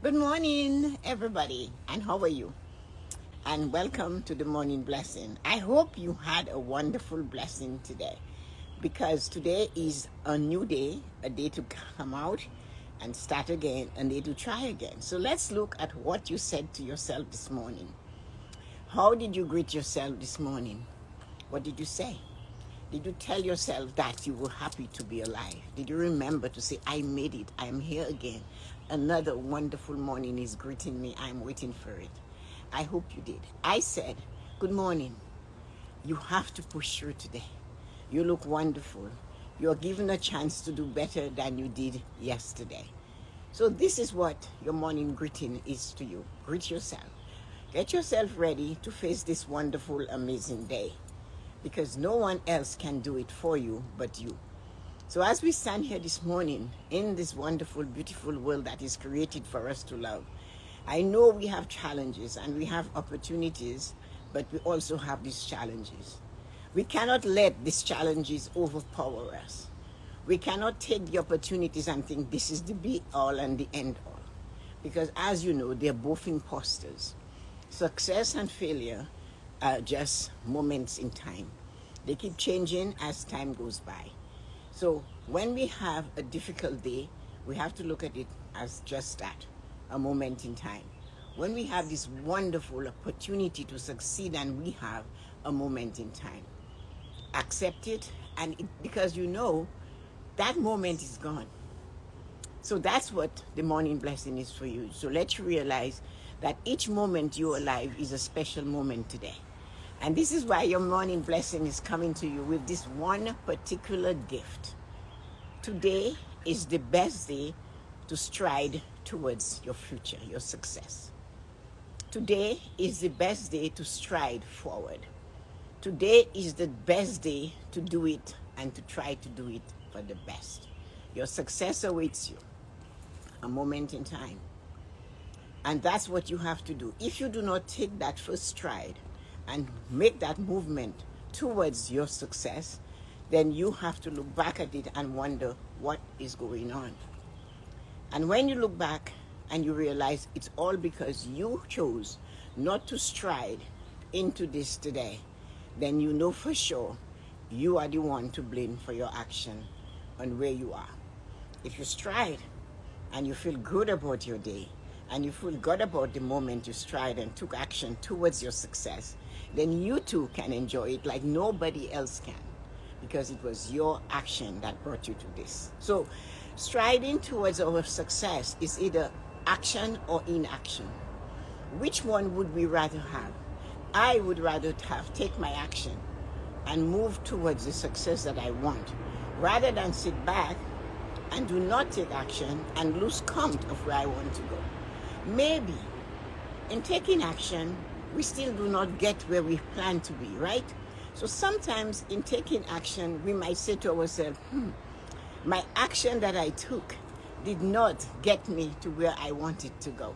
Good morning, everybody, and how are you? And welcome to the morning blessing. I hope you had a wonderful blessing today because today is a new day, a day to come out and start again, a day to try again. So let's look at what you said to yourself this morning. How did you greet yourself this morning? What did you say? Did you tell yourself that you were happy to be alive? Did you remember to say, I made it, I am here again. Another wonderful morning is greeting me, I'm waiting for it. I hope you did. I said, good morning. You have to push through today. You look wonderful. You're given a chance to do better than you did yesterday. So this is what your morning greeting is to you. Greet yourself. Get yourself ready to face this wonderful, amazing day, because no one else can do it for you but you. So as we stand here this morning in this wonderful, beautiful world that is created for us to love, I know we have challenges and we have opportunities, but we also have these challenges. We cannot let these challenges overpower us. We cannot take the opportunities and think this is the be all and the end all, because as you know, they're both impostors. Success and failure are just moments in time. They keep changing as time goes by. So when we have a difficult day, we have to look at it as just that, a moment in time. When we have this wonderful opportunity to succeed and we have a moment in time, accept it, because you know that moment is gone. So that's what the morning blessing is for you. So let you realize that each moment you're alive is a special moment today. And this is why your morning blessing is coming to you with this one particular gift. Today is the best day to stride towards your future, your success. Today is the best day to stride forward. Today is the best day to do it and to try to do it for the best. Your success awaits you, a moment in time. And that's what you have to do. If you do not take that first stride and make that movement towards your success, then you have to look back at it and wonder what is going on. And when you look back and you realize it's all because you chose not to stride into this today, then you know for sure you are the one to blame for your action and where you are. If you stride and you feel good about your day, and you feel good about the moment you stride and took action towards your success, then you too can enjoy it like nobody else can, because it was your action that brought you to this. So striding towards our success is either action or inaction. Which one would we rather have? I would rather take my action and move towards the success that I want, rather than sit back and do not take action and lose count of where I want to go. Maybe in taking action, we still do not get where we plan to be, right? So sometimes in taking action, we might say to ourselves, my action that I took did not get me to where I wanted to go.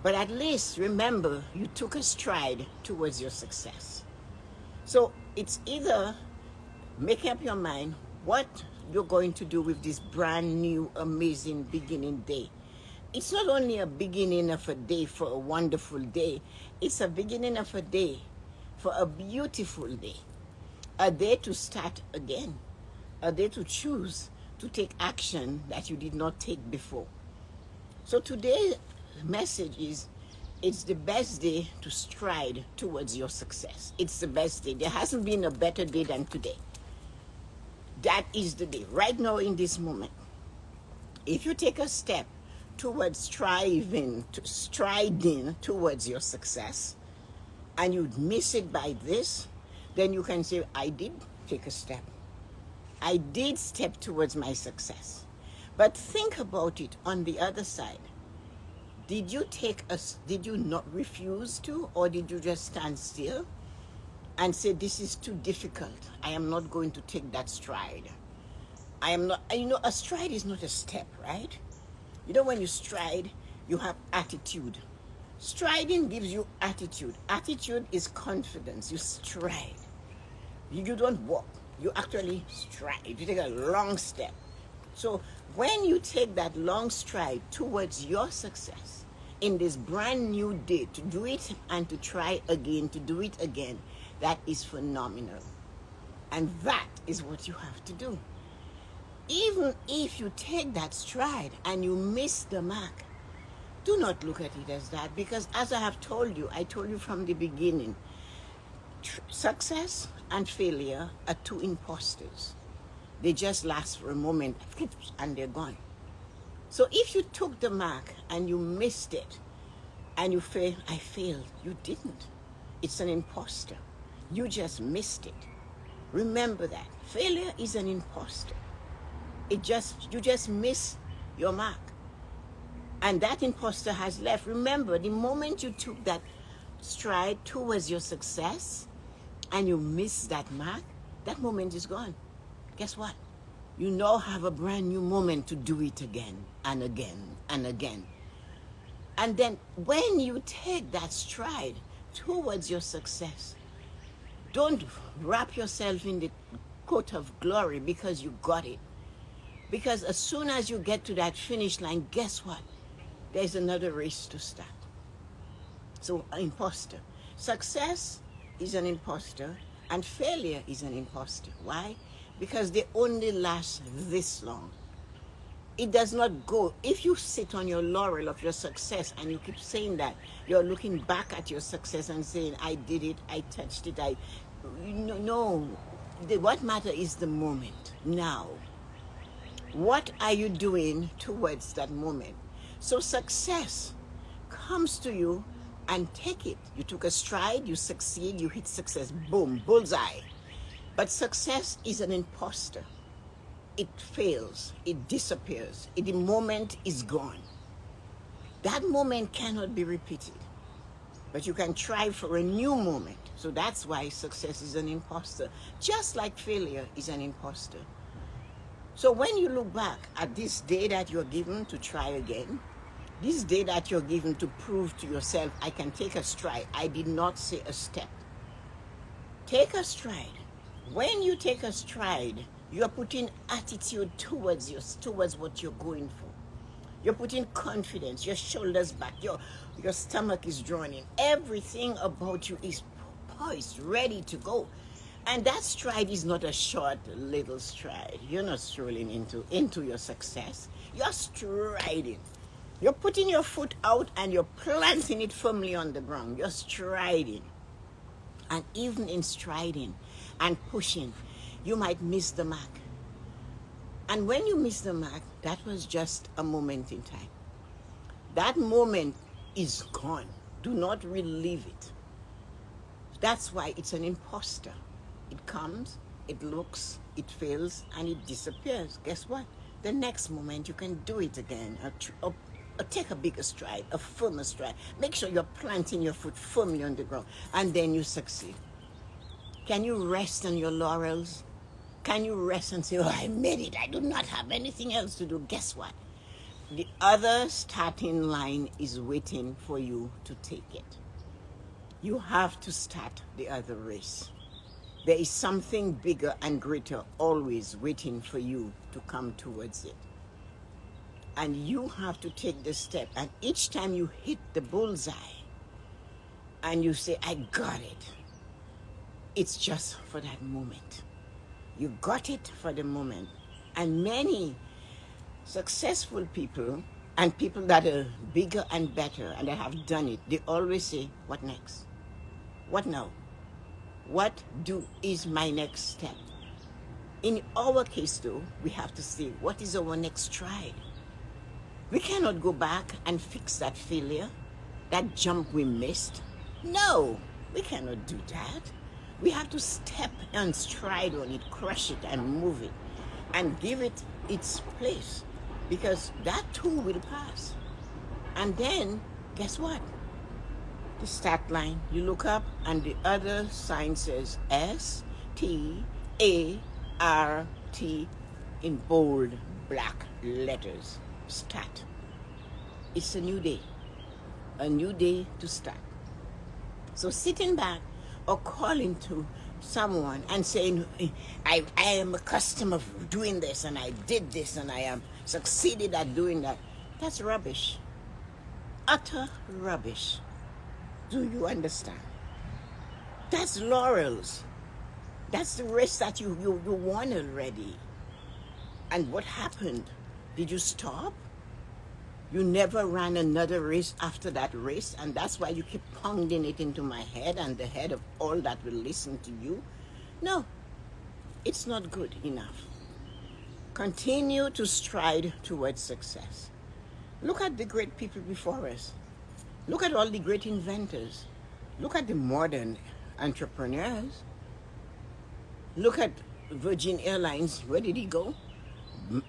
But at least remember, you took a stride towards your success. So it's either make up your mind what you're going to do with this brand new, amazing beginning day. It's not only a beginning of a day for a wonderful day, it's a beginning of a day for a beautiful day. A day to start again. A day to choose to take action that you did not take before. So today's message is, it's the best day to stride towards your success. It's the best day. There hasn't been a better day than today. That is the day, right now in this moment. If you take a step towards striding towards your success, and you miss it by this, then you can say, I did take a step. I did step towards my success. But think about it on the other side. Did you not refuse to, or did you just stand still and say, this is too difficult, I am not going to take that stride? I am not, a stride is not a step, right? When you stride, you have attitude. Striding gives you attitude. Attitude is confidence. You stride. You don't walk. You actually stride. You take a long step. So When you take that long stride towards your success in this brand new day, to do it and to try again, to do it again, that is phenomenal. And that is what you have to do. Even if you take that stride and you miss the mark, do not look at it as that, because as I have told you, I told you from the beginning, success and failure are two imposters. They just last for a moment and they're gone. So if you took the mark and you missed it and you failed, I failed. You didn't. It's an imposter. You just missed it. Remember that. Failure is an imposter. You just miss your mark. And that imposter has left. Remember, the moment you took that stride towards your success and you miss that mark, that moment is gone. Guess what? You now have a brand new moment to do it again and again and again. And then when you take that stride towards your success, don't wrap yourself in the coat of glory because you got it. Because as soon as you get to that finish line, guess what? There's another race to start. So, an imposter. Success is an imposter and failure is an imposter. Why? Because they only last this long. It does not go. If you sit on your laurel of your success and you keep saying that, you're looking back at your success and saying, I did it, I touched it, no. What matters is the moment, now. What are you doing towards that moment? So success comes to you and take it. You took a stride, you succeed, you hit success, boom, bullseye. But success is an imposter. It fails, it disappears, the moment is gone. That moment cannot be repeated. But you can try for a new moment. So that's why success is an imposter, just like failure is an imposter. So when you look back at this day that you're given to try again, this day that you're given to prove to yourself, I can take a stride. I did not say a step. Take a stride. When you take a stride, you're putting attitude towards what you're going for. You're putting confidence, your shoulders back, your stomach is drawn in. Everything about you is poised, ready to go. And that stride is not a short little stride. You're not strolling into your success. You're striding. You're putting your foot out and you're planting it firmly on the ground. You're striding. And even in striding and pushing, you might miss the mark. And when you miss the mark, that was just a moment in time. That moment is gone. Do not relive it. That's why it's an imposter. It comes, it looks, it fails, and it disappears. Guess what? The next moment you can do it again. Or take a bigger stride, a firmer stride. Make sure you're planting your foot firmly on the ground, and then you succeed. Can you rest on your laurels? Can you rest and say, oh, I made it. I do not have anything else to do. Guess what? The other starting line is waiting for you to take it. You have to start the other race. There is something bigger and greater always waiting for you to come towards it. And you have to take the step. And each time you hit the bullseye and you say, I got it, it's just for that moment. You got it for the moment. And many successful people and people that are bigger and better and that have done it, they always say, what next? What now? What is my next step? In our case though, we have to say, what is our next stride? We cannot go back and fix that failure, that jump we missed. No, we cannot do that. We have to step and stride on it, crush it and move it and give it its place, because that too will pass. And then, guess what? The start line, you look up and the other sign says START in bold black letters. Start. It's a new day to start. So sitting back or calling to someone and saying, I am accustomed of doing this and I did this and I am succeeded at doing that. That's rubbish. Utter rubbish. Do you understand? That's laurels. That's the race that you won already. And what happened? Did you stop? You never ran another race after that race, and that's why you keep pounding it into my head and the head of all that will listen to you. No, it's not good enough. Continue to stride towards success. Look at the great people before us. Look at all the great inventors. Look at the modern entrepreneurs. Look at Virgin Airlines. Where did he go?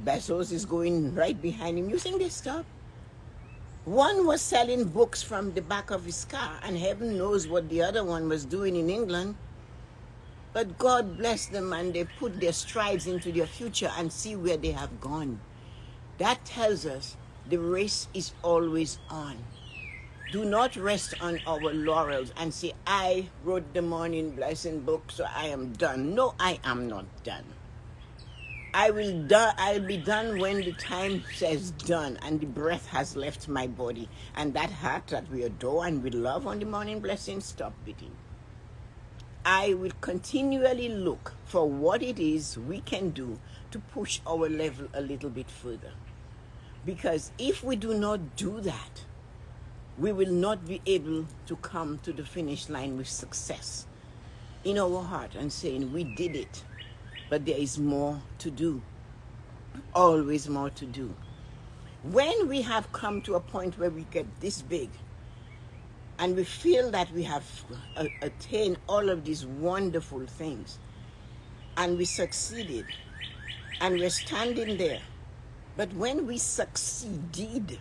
Bezos is going right behind him. You think they stop? One was selling books from the back of his car, and heaven knows what the other one was doing in England. But God bless them, and they put their strides into their future and see where they have gone. That tells us the race is always on. Do not rest on our laurels and say, I wrote the Morning Blessing book, so I am done. No, I am not done. I'll be done when the time says done and the breath has left my body. And that heart that we adore and we love on the Morning Blessing, stop beating. I will continually look for what it is we can do to push our level a little bit further. Because if we do not do that, we will not be able to come to the finish line with success in our heart and saying, we did it. But there is more to do. Always more to do. When we have come to a point where we get this big and we feel that we have attained all of these wonderful things and we succeeded and we're standing there, but when we succeeded,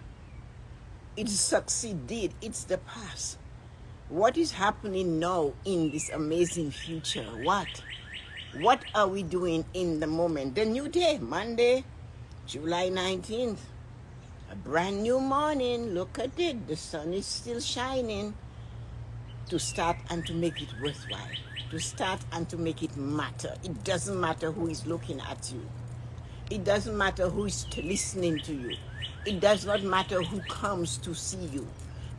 it's the past. What is happening now in this amazing future? What are we doing in the moment? The new day, Monday, July 19th. A brand new morning. Look at it. The sun is still shining. To start and to make it worthwhile. To start and to make it matter. It doesn't matter who is looking at you. It doesn't matter who is listening to you. It does not matter who comes to see you.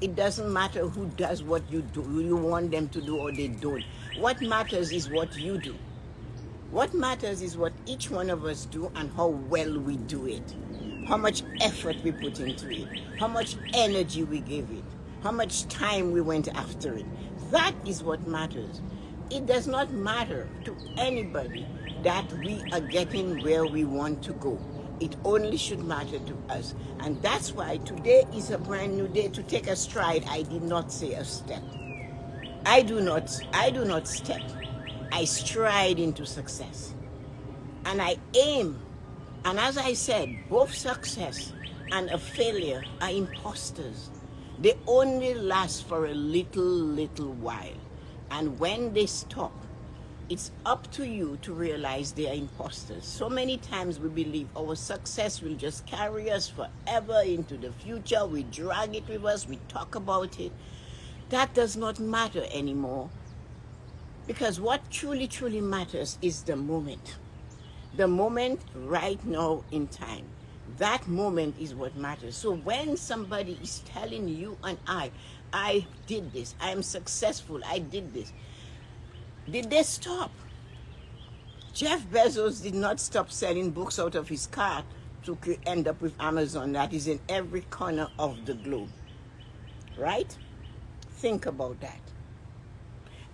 It doesn't matter who does what you do, who you want them to do or they don't. What matters is what you do. What matters is what each one of us do and how well we do it. How much effort we put into it. How much energy we give it. How much time we went after it. That is what matters. It does not matter to anybody that we are getting where we want to go. It only should matter to us. And that's why today is a brand new day to take a stride. I did not say a step. I do not step. I stride into success. And I aim. And as I said, both success and a failure are impostors. They only last for a little while. And when they stop, it's up to you to realize they are imposters. So many times we believe our success will just carry us forever into the future. We drag it with us. We talk about it. That does not matter anymore. Because what truly matters is the moment. The moment right now in time. That moment is what matters. So when somebody is telling you and I did this, I am successful, I did this. Did they stop? Jeff Bezos did not stop selling books out of his car to end up with Amazon that is in every corner of the globe. Right? Think about that.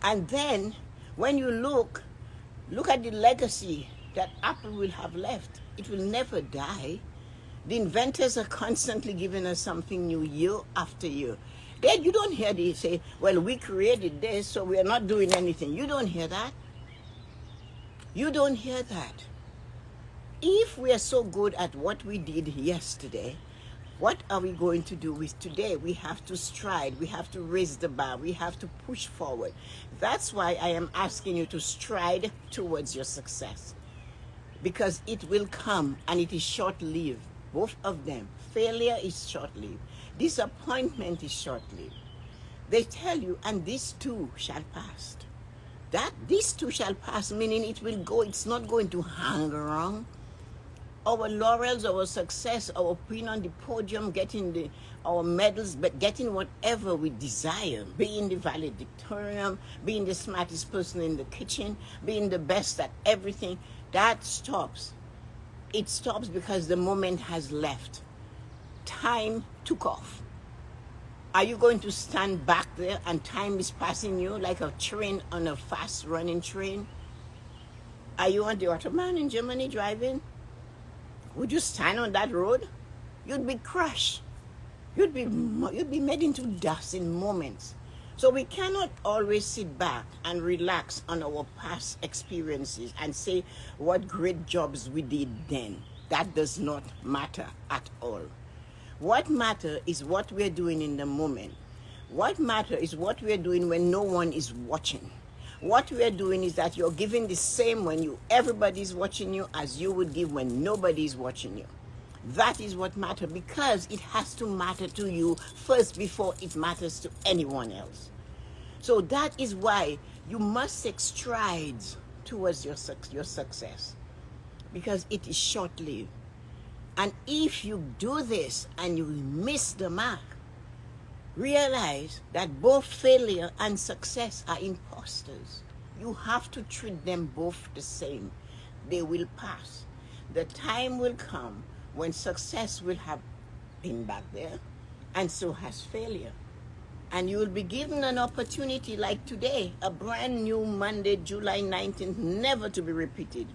And then, when you look at the legacy that Apple will have left. It will never die. The inventors are constantly giving us something new year after year. Then you don't hear they say, well, we created this, so we are not doing anything. You don't hear that. You don't hear that. If we are so good at what we did yesterday, what are we going to do with today? We have to stride. We have to raise the bar. We have to push forward. That's why I am asking you to stride towards your success. Because it will come and it is short-lived. Both of them. Failure is short-lived. Disappointment is short-lived. They tell you, and this too shall pass. That this too shall pass, meaning it will go. It's not going to hang around. Our laurels, our success, our being on the podium, getting our medals, but getting whatever we desire, being the valedictorian, being the smartest person in the kitchen, being the best at everything, that stops. It stops because the moment has left. Time took off. Are you going to stand back there and time is passing you like a train on a fast running train? Are you on the Autobahn in Germany driving? Would you stand on that road? You'd be crushed. You'd be made into dust in moments. So we cannot always sit back and relax on our past experiences and say what great jobs we did then. That does not matter at all. What matters is what we're doing in the moment. What matters is what we're doing when no one is watching. What we're doing is that you're giving the same when everybody's watching you as you would give when nobody's watching you. That is what matters, because it has to matter to you first before it matters to anyone else. So that is why you must take strides towards your success, because it is short-lived. And if you do this and you miss the mark, realize that both failure and success are impostors. You have to treat them both the same. They will pass. The time will come when success will have been back there, and so has failure. And you will be given an opportunity like today, a brand new Monday, July 19th, never to be repeated.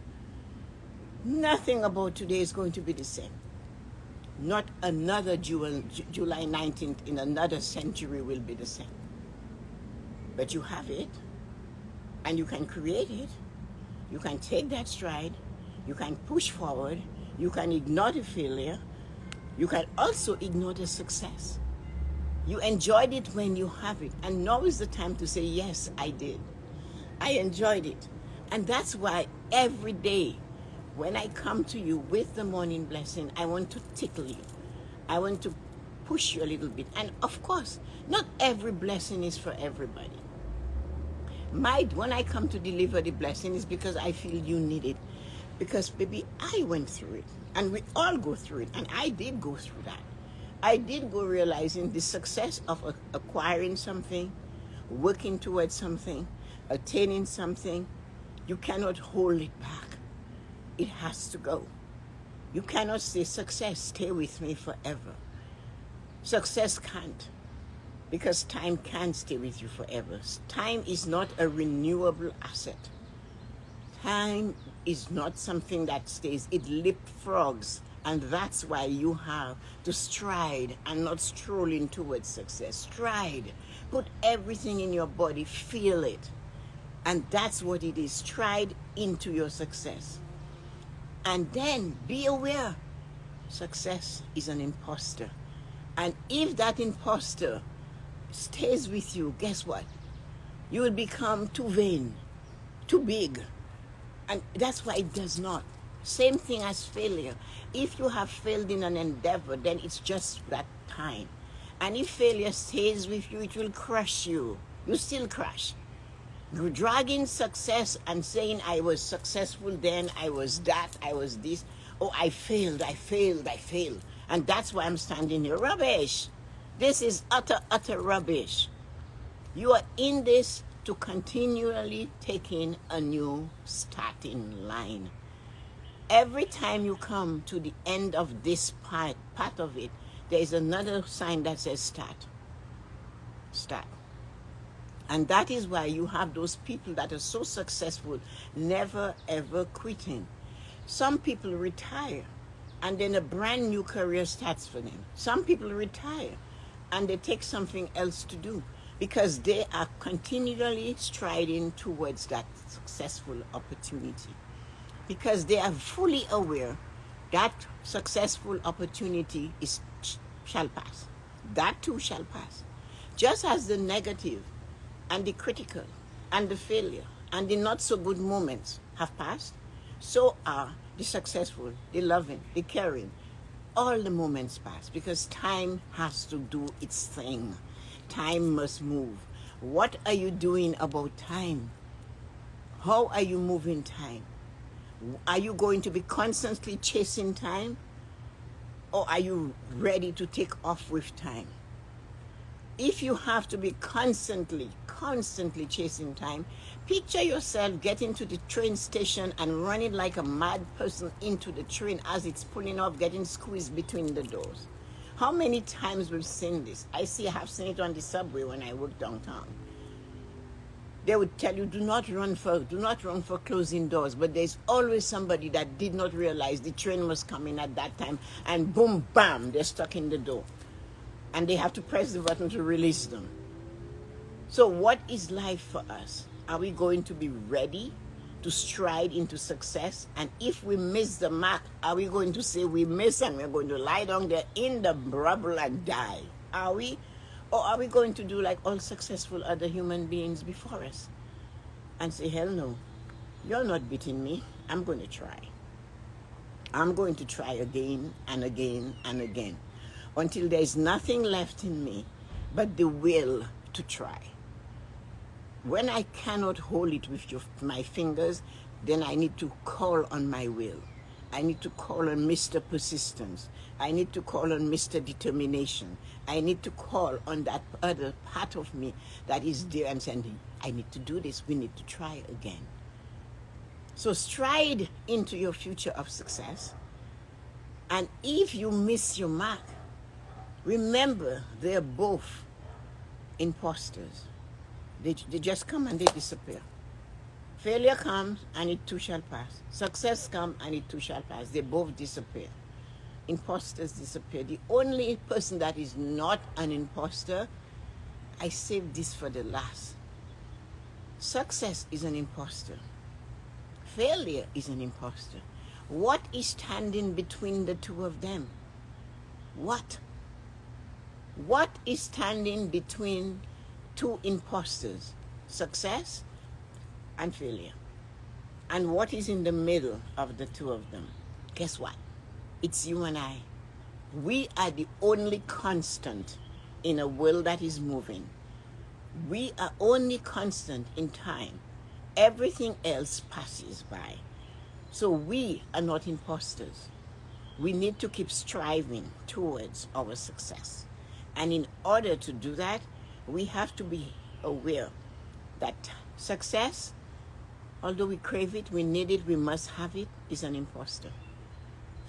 Nothing about today is going to be the same. Not another July 19th in another century will be the same. But you have it, and you can create it. You can take that stride. You can push forward. You can ignore the failure. You can also ignore the success. You enjoyed it when you have it, and now is the time to say, yes, I did. I enjoyed it. And that's why every day when I come to you with the morning blessing, I want to tickle you. I want to push you a little bit. And of course, not every blessing is for everybody. When I come to deliver the blessing is because I feel you need it. Because, baby, I went through it. And we all go through it. And I did go through that. I did go realizing the success of acquiring something, working towards something, attaining something. You cannot hold it back. It has to go. You cannot say, success, stay with me forever. Success can't, because time can't stay with you forever. Time is not a renewable asset. Time is not something that stays. It leapfrogs, and that's why you have to stride and not strolling towards success. Stride. Put everything in your body. Feel it. And that's what it is. Stride into your success. And then be aware, success is an imposter. And if that imposter stays with you, guess what? You will become too vain, too big. And that's why it does not. Same thing as failure. If you have failed in an endeavor, then it's just that time. And if failure stays with you, it will crush you. You still crash. You're dragging success and saying, I was successful then, I was that, I was this. Oh, I failed. And that's why I'm standing here. Rubbish. This is utter rubbish. You are in this to continually take in a new starting line. Every time you come to the end of this part of it, there is another sign that says start. Start. And that is why you have those people that are so successful, never ever quitting. Some people retire, and then a brand new career starts for them. Some people retire, and they take something else to do, because they are continually striding towards that successful opportunity. Because they are fully aware that successful opportunity shall pass. That too shall pass. Just as the negative and the critical and the failure and the not so good moments have passed, so are the successful, the loving, the caring. All the moments pass, because time has to do its thing. Time must move. What are you doing about time? How are you moving time? Are you going to be constantly chasing time? Or are you ready to take off with time? If you have to be constantly chasing time, picture yourself getting to the train station and running like a mad person into the train as it's pulling off, getting squeezed between the doors. How many times we've seen this? I have seen it on the subway when I work downtown. They would tell you, do not run for closing doors, but there's always somebody that did not realize the train was coming at that time, and boom, bam, they're stuck in the door. And they have to press the button to release them. So what is life for us? Are we going to be ready to stride into success? And if we miss the mark, are we going to say we miss and we're going to lie down there in the rubble and die? Are we? Or are we going to do like all successful other human beings before us and say, hell no, you're not beating me. I'm going to try. I'm going to try again and again and again until there's nothing left in me but the will to try. When I cannot hold it with my fingers, then I need to call on my will. I need to call on Mr. Persistence. I need to call on Mr. Determination. I need to call on that other part of me that is there and saying, I need to do this. We need to try again. So stride into your future of success. And if you miss your mark, remember they're both imposters. They just come and they disappear. Failure comes and it too shall pass. Success comes and it too shall pass. They both disappear. Imposters disappear. The only person that is not an imposter, I saved this for the last. Success is an imposter. Failure is an imposter. What is standing between the two of them? What? What is standing between two imposters? Success and failure. And what is in the middle of the two of them? Guess what? It's you and I. We are the only constant in a world that is moving. We are only constant in time. Everything else passes by. So we are not imposters. We need to keep striving towards our success. And in order to do that, we have to be aware that success, although we crave it, we need it, we must have it, is an imposter.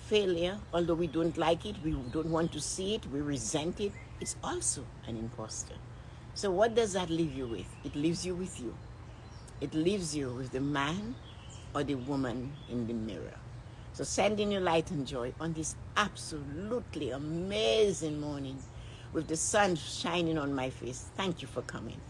Failure, although we don't like it, we don't want to see it, we resent it, it's also an imposter. So what does that leave you with? It leaves you with you. It leaves you with the man or the woman in the mirror. So sending you light and joy on this absolutely amazing morning with the sun shining on my face. Thank you for coming.